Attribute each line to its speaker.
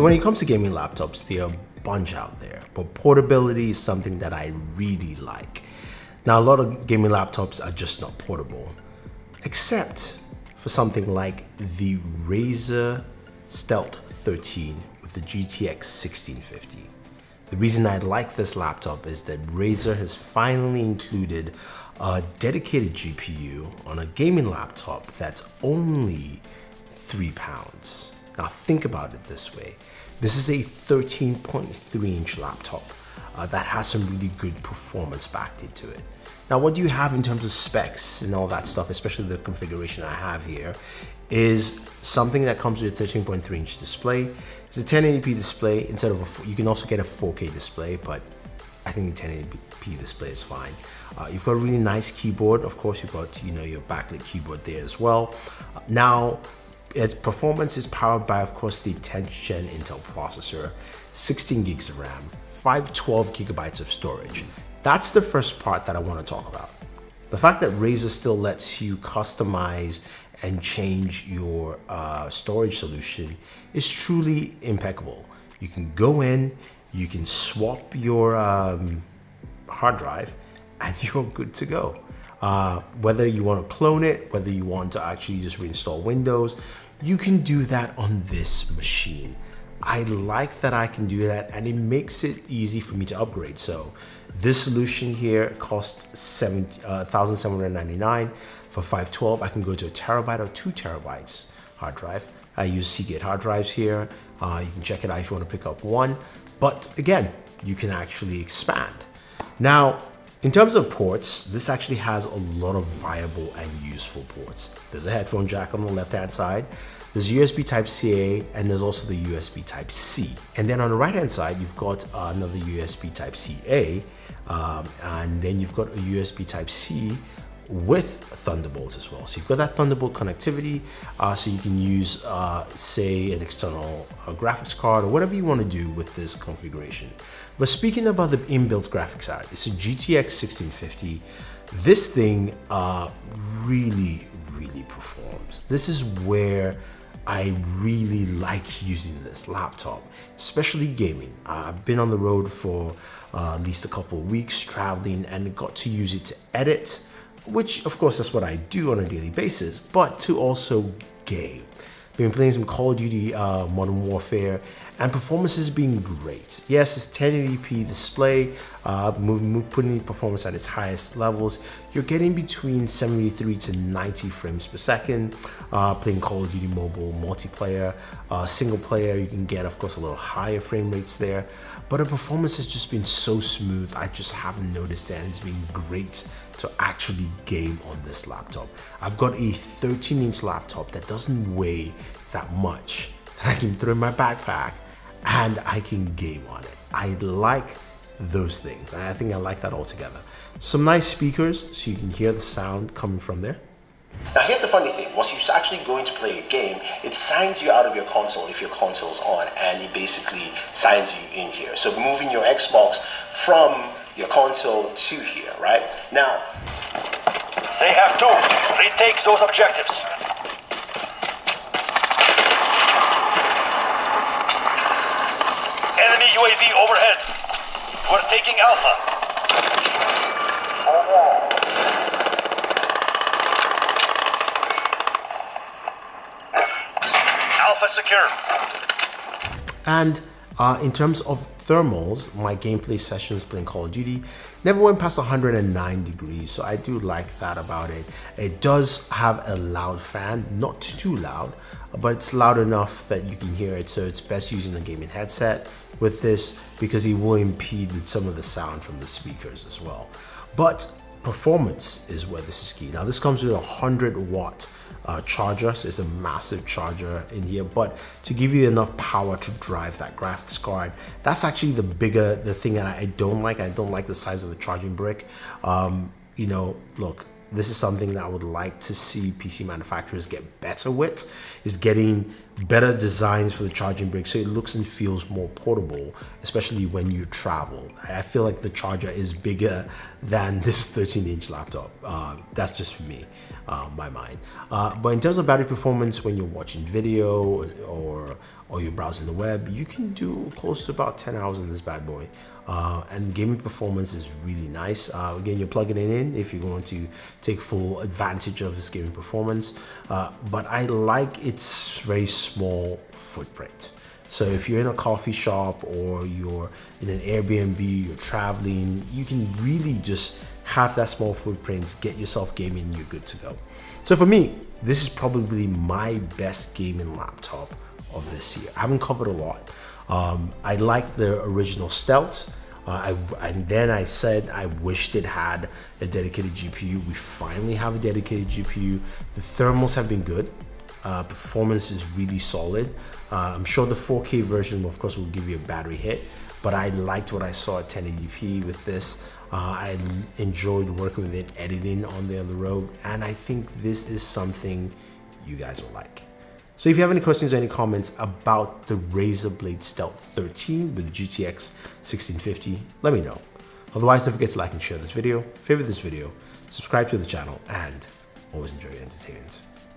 Speaker 1: So when it comes to gaming laptops, there are a bunch out there, but portability is something that I really like. Now, a lot of gaming laptops are just not portable, except for something like the Razer Stealth 13 with the GTX 1650. The reason I like this laptop is that Razer has finally included a dedicated GPU on a gaming laptop that's only £3. Now think about it this way. This is a 13.3-inch laptop that has some really good performance backed into it. Now what you have in terms of specs and all that stuff, especially the configuration I have here, is something that comes with a 13.3-inch display. It's a 1080p display instead of you can also get a 4K display, but I think the 1080p display is fine. You've got a really nice keyboard. Of course, you've got your backlit keyboard there as well. Now, its performance is powered by, of course, the 10th gen Intel processor, 16 gigs of RAM, 512 gigabytes of storage. That's the first part that I want to talk about. The fact that Razer still lets you customize and change your storage solution is truly impeccable. You can go in, you can swap your hard drive, and you're good to go. Whether you want to clone it, whether you want to actually just reinstall Windows, you can do that on this machine. I like that I can do that, and it makes it easy for me to upgrade. So this solution here costs $1,799 for 512. I can go to a terabyte or 2 terabytes hard drive. I use Seagate hard drives here. You can check it out if you want to pick up one. But again, you can actually expand. Now, in terms of ports, this actually has a lot of viable and useful ports. There's a headphone jack on the left-hand side. There's USB Type-C, and there's also the USB Type-C. And then on the right-hand side, you've got another USB Type-C, and then you've got a USB Type-C with Thunderbolt as well. So you've got that Thunderbolt connectivity, so you can use, say, an external graphics card or whatever you want to do with this configuration. But speaking about the inbuilt graphics card, it's a GTX 1650. This thing really performs. This is where I really like using this laptop, especially gaming. I've been on the road for at least a couple of weeks traveling and got to use it to edit, which of course that's what I do on a daily basis, but to also game. Been playing some Call of Duty Modern Warfare, and performance has been great. Yes, it's 1080p display, putting performance at its highest levels. You're getting between 73 to 90 frames per second. Playing Call of Duty Mobile multiplayer, single player, you can get, of course, a little higher frame rates there. But the performance has just been so smooth. I just haven't noticed it, and it's been great to actually game on this laptop. I've got a 13-inch laptop that doesn't weigh that much, that I can throw in my backpack and I can game on it. I like those things, and I think I like that altogether. Some nice speakers so you can hear the sound coming from there.
Speaker 2: Now here's the funny thing, once you're actually going to play a game, it signs you out of your console if your console's on, and it basically signs you in here. So moving your Xbox from your console to here, right? Now,
Speaker 3: they have to retake those objectives. Enemy UAV overhead. We're taking Alpha. Alpha secure.
Speaker 1: And in terms of thermals, my gameplay sessions playing Call of Duty never went past 109 degrees, so I do like that about it. It does have a loud fan, not too loud, but it's loud enough that you can hear it, so it's best using a gaming headset with this because it will impede with some of the sound from the speakers as well. But performance is where this is key. Now this comes with a 100-watt charger, so it's a massive charger in here, but to give you enough power to drive that graphics card, that's actually the thing that I don't like. I don't like the size of the charging brick. You know, look, this is something that I would like to see PC manufacturers get better with, is getting better designs for the charging brick so it looks and feels more portable, especially when you travel. I feel like the charger is bigger than this 13-inch laptop. That's just for me, my mind. But in terms of battery performance, when you're watching video or you're browsing the web, you can do close to about 10 hours in this bad boy. And gaming performance is really nice. Again, you're plugging it in if you're going to take full advantage of this gaming performance. But I like its very small footprint. So if you're in a coffee shop or you're in an Airbnb, you're traveling, you can really just have that small footprint, get yourself gaming, and you're good to go. So for me, this is probably my best gaming laptop of this year. I haven't covered a lot. I like the original Stealth. And then I said I wished it had a dedicated GPU. We finally have a dedicated GPU. The thermals have been good. Performance is really solid. I'm sure the 4K version, of course, will give you a battery hit, but I liked what I saw at 1080p with this. I enjoyed working with it, editing on the road, and I think this is something you guys will like. So if you have any questions or any comments about the Razer Blade Stealth 13 with GTX 1650, let me know. Otherwise, don't forget to like and share this video, favorite this video, subscribe to the channel, and always enjoy your entertainment.